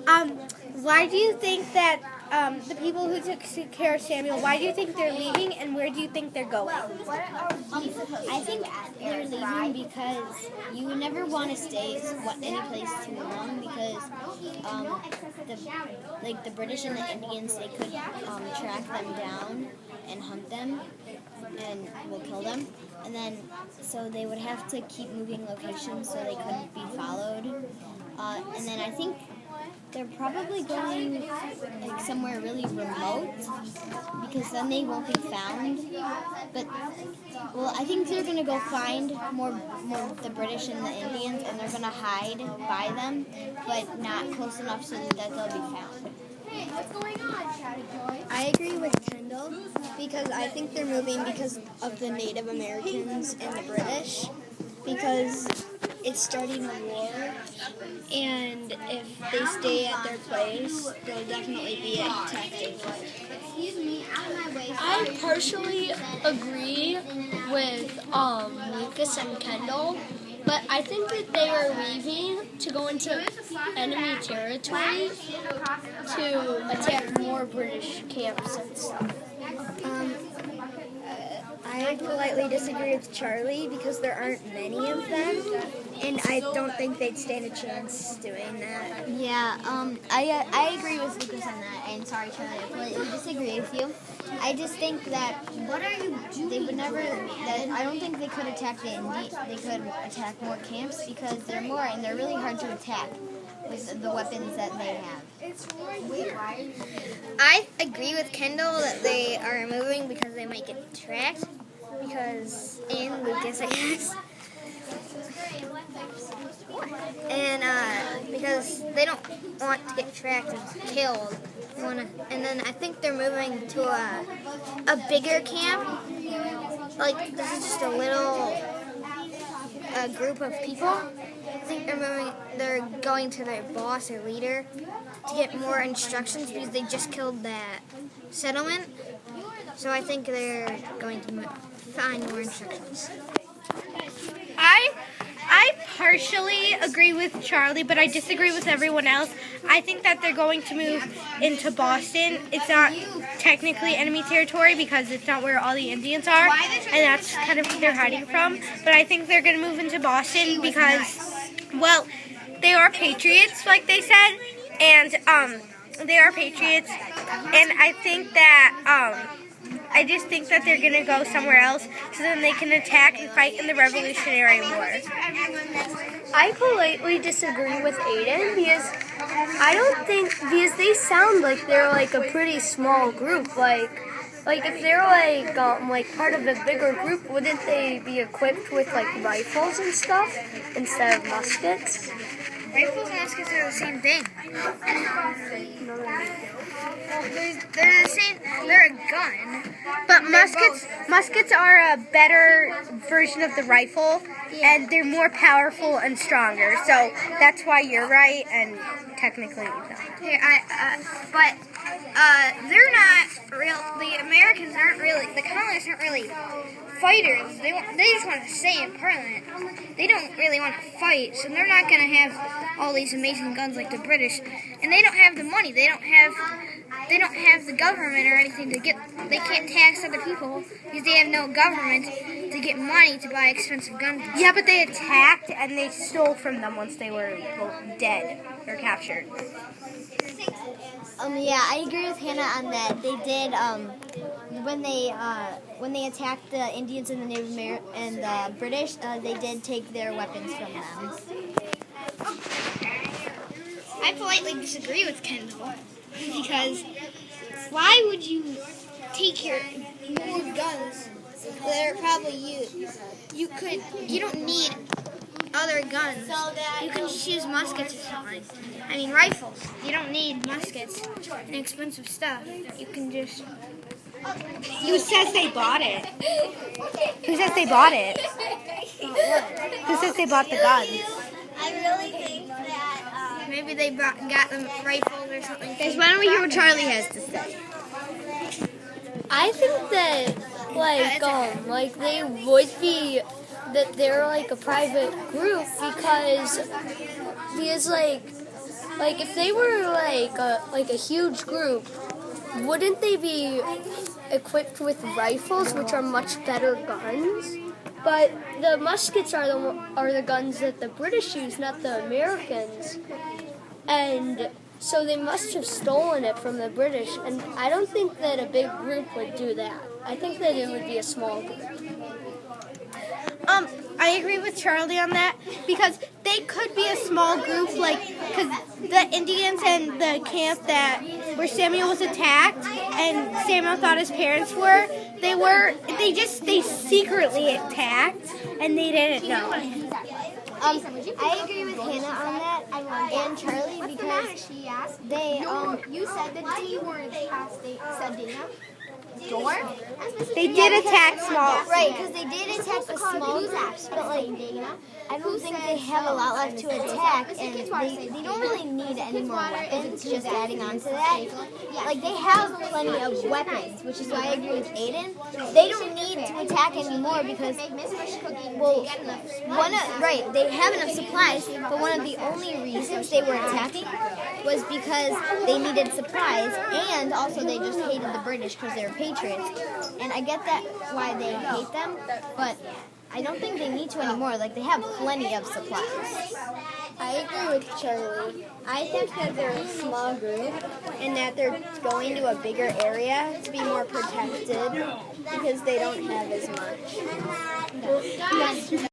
Um, why do you think that the people who took care of Samuel, why do you think they're leaving, and where do you think they're going? I think they're leaving because you would never want to stay any place too long because the British and the Indians, they could track them down and hunt them and will kill them, and then so they would have to keep moving locations so they couldn't be followed, and then I think they're probably going like somewhere really remote because then they won't be found. But I think they're gonna go find more the British and the Indians, and they're gonna hide by them, but not close enough so that they'll be found. Hey, what's going on, Chatty Boy? I agree with Kendall because I think they're moving because of the Native Americans and the British, because it's starting a war, and if they stay at their place, they'll definitely be attacked. Excuse me, out of my way. I partially agree with Lucas and Kendall, but I think that they are leaving to go into enemy territory to attack more British camps and stuff. I politely disagree with Charlie because there aren't many of them, and I don't think they'd stand a chance doing that. Yeah, I agree with Lucas on that, and sorry, Charlie, I completely disagree with you. I just think that they would never. That I don't think they could attack they could attack more camps because they're more and they're really hard to attack with the weapons that they have. I agree with Kendall that they are moving because they might get tracked, and Lucas, I guess. And because they don't want to get tracked and killed. And then I think they're moving to a bigger camp. Like, this is just a little group of people. I think they're going to their boss or leader to get more instructions because they just killed that settlement. So I think they're going to find more instructions. I partially agree with Charlie, but I disagree with everyone else. I think that they're going to move into Boston. It's not technically enemy territory because it's not where all the Indians are, and that's kind of what they're hiding from. But I think they're going to move into Boston because, well, they are patriots, like they said, and they are patriots, and I think that I just think that they're going to go somewhere else so then they can attack and fight in the Revolutionary War. I politely disagree with Aiden because they sound like they're like a pretty small group. Like if they're like part of a bigger group, wouldn't they be equipped with like rifles and stuff instead of muskets? Rifles and muskets are the same thing. They're the same. They're a gun. But muskets are a better version of the rifle, and they're more powerful and stronger. So that's why you're right, and technically no. But they're not real. The Americans aren't really. The colonists aren't really fighters. They just want to stay in Parliament. They don't really want to fight, so they're not going to have all these amazing guns like the British. And they don't have the money. They don't have the government or anything to get. They can't tax other people because they have no government to get money to buy expensive guns. Yeah, but they attacked and they stole from them once they were dead or captured. Yeah, I agree with Hannah on that. They did when they attacked the Indians and the Native and the British. They did take their weapons from them. I politely disagree with Kendall because why would you take your old guns that are probably used? You don't need other guns. You can just use muskets or something. I mean rifles. You don't need muskets and expensive stuff. You can just. Who says they bought it? Who says they bought it? Who says they bought the guns? I really think that maybe they got them rifles or something. Guys, why don't we hear what Charlie has to say? I think that like they would be that they're like a private group because like Like if they were like a huge group, wouldn't they be equipped with rifles, which are much better guns? But the muskets are the guns that the British use, not the Americans. And so they must have stolen it from the British. And I don't think that a big group would do that. I think that it would be a small group. I agree with Charlie on that because they could be a small group, like, because the Indians and the camp where Samuel was attacked and Samuel thought his parents were, they secretly attacked and they didn't know. I agree with Hannah on that and Charlie because they You said the D word past Dana. Door? They did attack small. right because they did attack the small groups, but like I don't think they have a lot left to attack, and they don't really need any more weapons. Just adding on to that, like they have plenty of weapons, which is why I agree with Aiden. They don't need to attack anymore because they have enough supplies, but one of the only reasons they were attacking was because they needed supplies, and also they just hated the British because they were patriots. And I get that why they hate them, but I don't think they need to anymore. Like, they have plenty of supplies. I agree with Charlie. I think that they're a small group and that they're going to a bigger area to be more protected because they don't have as much.